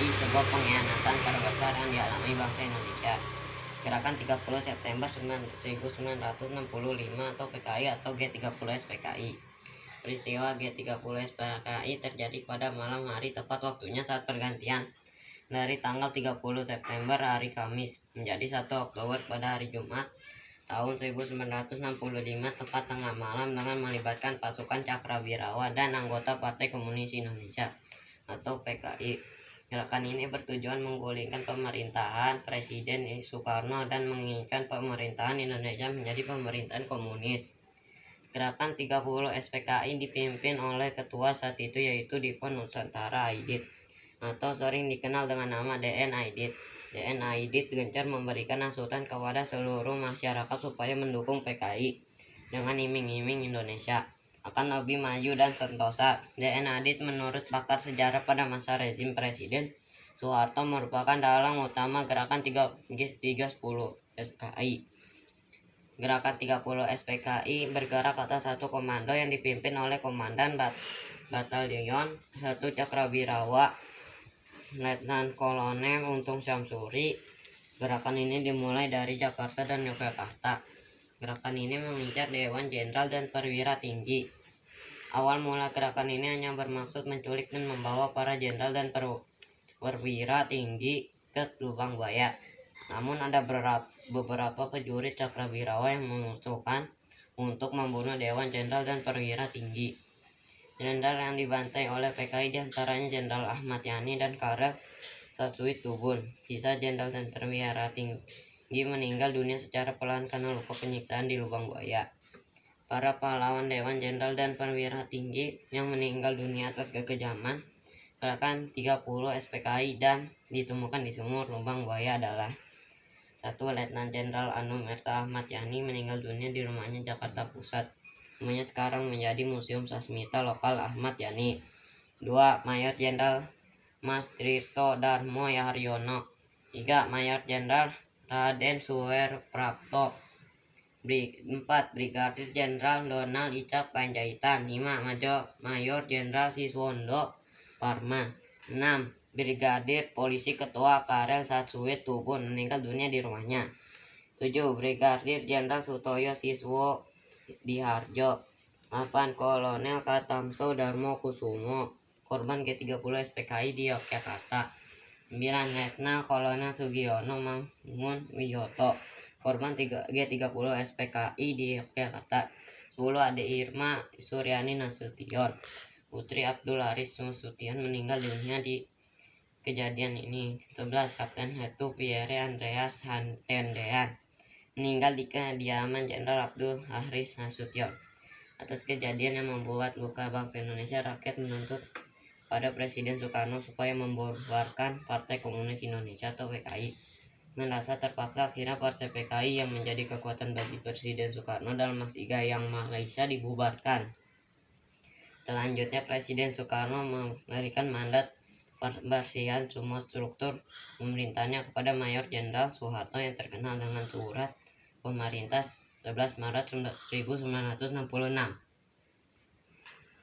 PKI sebuah pengkhianatan terbesar yang dialami bangsa Indonesia. Gerakan 30 September 1965 atau PKI atau G30 SPKI. Peristiwa G30 SPKI terjadi pada malam hari tepat waktunya saat pergantian dari tanggal 30 September hari Kamis menjadi 1 Oktober pada hari Jumat tahun 1965 tepat tengah malam dengan melibatkan pasukan Cakrawirawa dan anggota Partai Komunis Indonesia atau PKI. Gerakan ini bertujuan menggulingkan pemerintahan Presiden Soekarno dan menginginkan pemerintahan Indonesia menjadi pemerintahan komunis. Gerakan 30 SPKI dipimpin oleh ketua saat itu yaitu Dipan Nusantara Aidit atau sering dikenal dengan nama DN Aidit. DN Aidit gencar memberikan hasutan kepada seluruh masyarakat supaya mendukung PKI dengan iming-iming Indonesia akan lebih maju dan sentosa. DN Aidit menurut pakar sejarah pada masa rezim Presiden Soeharto merupakan dalang utama gerakan 30 SPKI. Gerakan 30 SPKI bergerak atas satu komando yang dipimpin oleh Komandan Batalion 1 Cakrawirawa Letnan Kolonel Untung Syamsuri. Gerakan ini dimulai dari Jakarta dan Yogyakarta. Gerakan ini mengincar Dewan Jenderal dan perwira tinggi. Awal mula gerakan ini hanya bermaksud menculik dan membawa para jenderal dan perwira tinggi ke lubang buaya. Namun ada beberapa prajurit Cakrawirawa yang mengusulkan untuk membunuh Dewan Jenderal dan perwira tinggi. Jenderal yang dibantai oleh PKI diantaranya Jenderal Ahmad Yani dan Karel Satsuit Tubun. Sisa jenderal dan perwira tinggi meninggal dunia secara pelan karena luka penyiksaan di lubang buaya. Para pahlawan Dewan Jenderal dan perwira tinggi yang meninggal dunia atas kekejaman gerakan 30 SPKI dan ditemukan di sumur lubang buaya adalah: 1. Letnan Jenderal Anu Merta Ahmad Yani meninggal dunia di rumahnya Jakarta Pusat. Rumahnya sekarang menjadi Museum Sasmita Lokal Ahmad Yani. 2. Mayor Jenderal Mas Tirto Darmo Haryono. 3. Mayor Jenderal Raden Suwerprapto. 4. Brigadir Jenderal Donald Icap Panjaitan. 5. Mayor Jenderal Siswondo Parman. 6. Brigadir Polisi Ketua Karel Satsuit Tubun meninggal dunia di rumahnya. 7. Brigadir Jenderal Sutoyo Siswo Diharjo. 8. Kolonel Katamso Darmo Kusumo, korban G30 SPKI di Yogyakarta. 9. Letnan Kolonel Sugiono Mangun Wiyoto, korban G30 SPKI di Yogyakarta. 10. Ade Irma Suryani Nasution, putri Abdul Haris Nasution meninggal dunia di kejadian ini. 11. Kapten Hetu Pierre Andreas Tendean meninggal di kediaman Jenderal Abdul Haris Nasution. Atas kejadian yang membuat luka bangsa Indonesia, rakyat menuntut pada Presiden Soekarno supaya membubarkan Partai Komunis Indonesia atau PKI. Dengan rasa terpaksa, akhirnya Partai PKI yang menjadi kekuatan bagi Presiden Soekarno dalam aksi yang Malaysia dibubarkan. Selanjutnya, Presiden Soekarno memberikan mandat pembersihan semua struktur pemerintahnya kepada Mayor Jenderal Soeharto yang terkenal dengan Surat Pemerintah 11 Maret 1966.